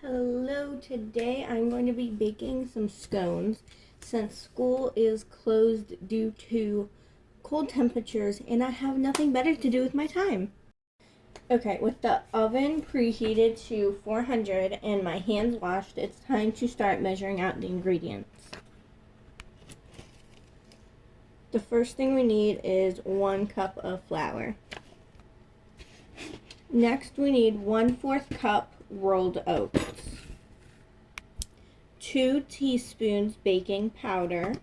Hello, today I'm going to be baking some scones since school is closed due to cold temperatures and I have nothing better to do with my time. Okay, with the oven preheated to 400 and my hands washed, it's time to start measuring out the ingredients. The first thing we need is 1 cup of flour. Next we need 1/4 cup rolled oats, 2 teaspoons baking powder,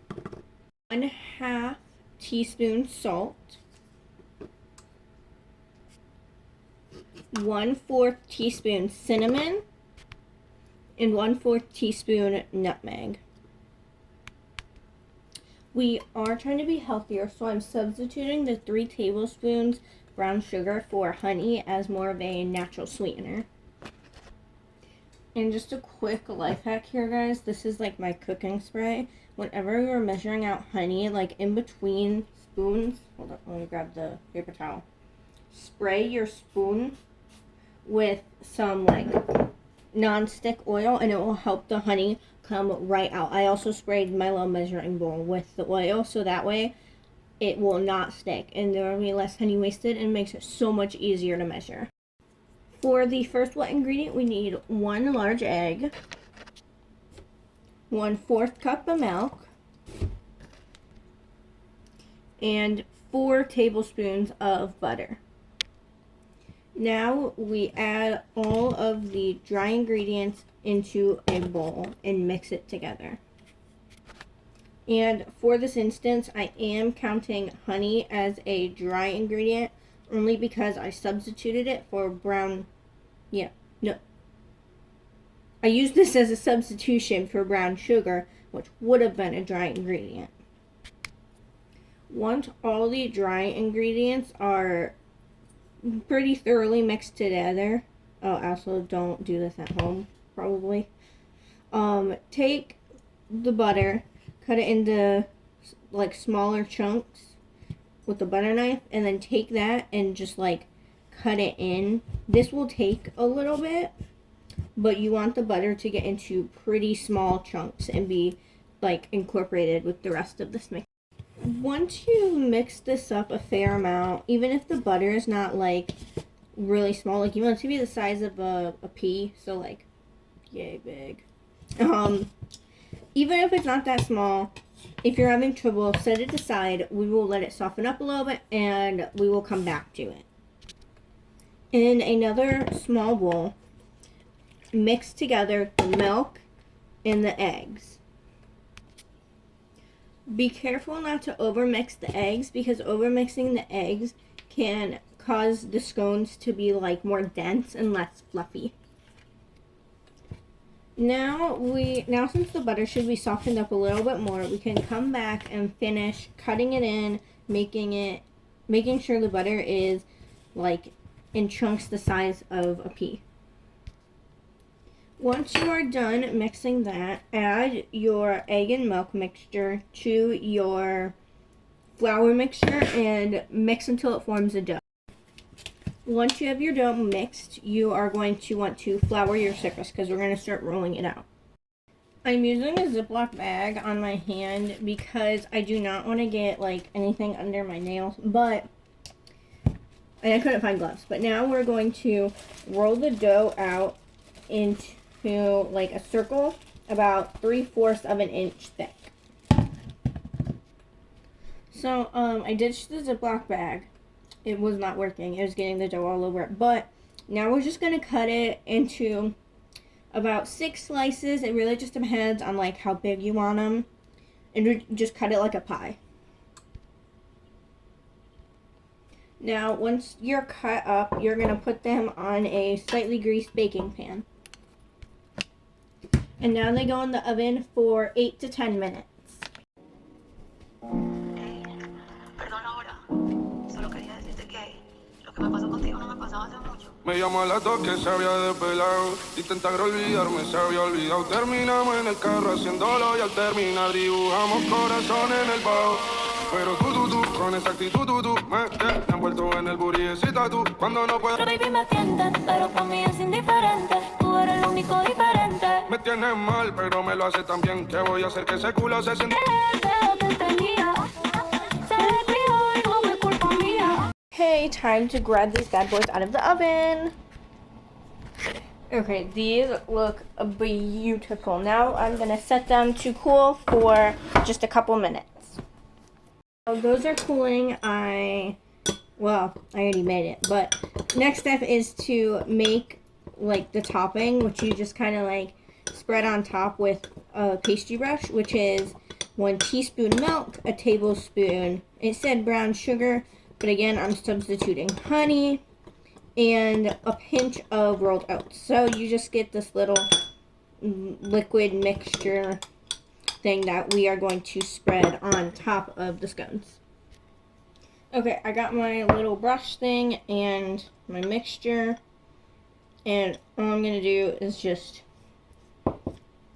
1/2 teaspoon salt, 1/4 teaspoon cinnamon, and 1/4 teaspoon nutmeg. We are trying to be healthier, so I'm substituting the 3 tablespoons brown sugar for honey as more of a natural sweetener. And just a quick life hack here, guys. This is like my cooking spray. Whenever you're measuring out honey, like in between spoons, hold up, let me grab the paper towel. Spray your spoon with some like non-stick oil and it will help the honey come right out. I also sprayed my little measuring bowl with the oil so that way it will not stick and there will be less honey wasted and makes it so much easier to measure. For the first wet ingredient, we need 1 large egg, 1/4 cup of milk, and 4 tablespoons of butter. Now we add all of the dry ingredients into a bowl and mix it together. And for this instance, I am counting honey as a dry ingredient only because I substituted it for I used this as a substitution for brown sugar, which would have been a dry ingredient. Once all the dry ingredients are pretty thoroughly mixed together, also don't do this at home, probably. Take the butter, cut it into like smaller chunks with the butter knife, and then take that and just like cut it in. This will take a little bit, but you want the butter to get into pretty small chunks and be like incorporated with the rest of this mix. Once you mix this up a fair amount, even if the butter is not like really small, like you want it to be the size of a pea, so like yay big. Even if it's not that small, if you're having trouble, set it aside. We will let it soften up a little bit and we will come back to it. In another small bowl, mix together the milk and the eggs. Be careful not to overmix the eggs because overmixing the eggs can cause the scones to be like more dense and less fluffy. Now since the butter should be softened up a little bit more, we can come back and finish cutting it in, making sure the butter is like in chunks the size of a pea. Once you are done mixing that, add your egg and milk mixture to your flour mixture and mix until it forms a dough. Once you have your dough mixed, you are going to want to flour your surface because we're going to start rolling it out. I'm using a Ziploc bag on my hand because I do not want to get like anything under my nails, and I couldn't find gloves. But now we're going to roll the dough out into like a circle about 3/4 of an inch thick. So I ditched the Ziploc bag. It was not working. It was getting the dough all over it. But now we're just going to cut it into about 6 slices. It really just depends on like how big you want them. And just cut it like a pie. Now once you're cut up, you're going to put them on a slightly greased baking pan. And now they go in the oven for 8 to 10 minutes. Me llamó a las 2 que se había desvelado. Intentar olvidarme, se había olvidado. Terminamos en el carro haciéndolo y al terminar dibujamos corazón en el bajo. Pero tú, con esa actitud, tú, me tienes envuelto en el booty ese tatu. Cuando no puedo. Baby me tientas, pero para mí es indiferente. Tú eres lo único diferente. tienes mal, pero me lo hace tan bien que voy a hacer que ese culo se sienta. Okay, time to grab these bad boys out of the oven. Okay, these look beautiful. Now I'm gonna set them to cool for just a couple minutes. So those are cooling. I already made it, but next step is to make like the topping, which you just kind of like spread on top with a pastry brush, which is 1 teaspoon milk, a tablespoon, it said brown sugar, but again, I'm substituting honey, and a pinch of rolled oats. So you just get this little liquid mixture thing that we are going to spread on top of the scones. Okay, I got my little brush thing and my mixture, and all I'm going to do is just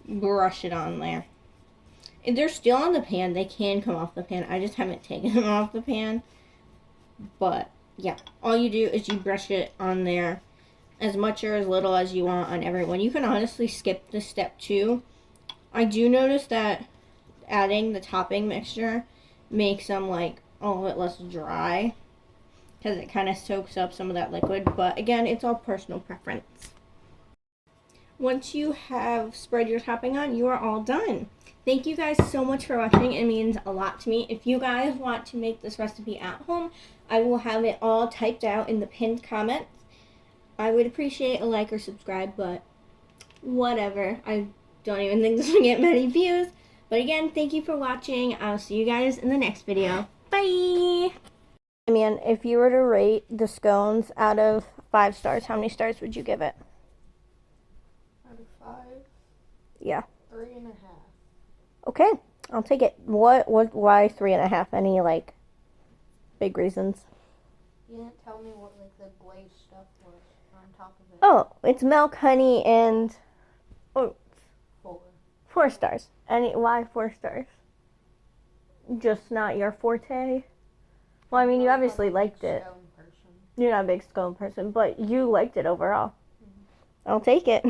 brush it on there. If they're still on the pan, they can come off the pan. I just haven't taken them off the pan. But, yeah, all you do is you brush it on there as much or as little as you want on everyone. You can honestly skip this step too. I do notice that adding the topping mixture makes them like a little bit less dry because it kind of soaks up some of that liquid. But again, it's all personal preference. Once you have spread your topping on, you are all done. Thank you guys so much for watching. It means a lot to me. If you guys want to make this recipe at home, I will have it all typed out in the pinned comments. I would appreciate a like or subscribe, but whatever. I don't even think this will get many views. But again, thank you for watching. I'll see you guys in the next video. Bye! Man, if you were to rate the scones out of 5 stars, how many stars would you give it? Out of 5? Yeah. 3.5. Okay, I'll take it. Why 3.5? Any, like, big reasons? You didn't tell me what, like, the glazed stuff was on top of it. Oh, it's milk, honey, and oats. 4. 4 stars. Why 4 stars? Just not your forte? Well, I mean, you obviously liked it. You're not a big scone person, but you liked it overall. Mm-hmm. I'll take it.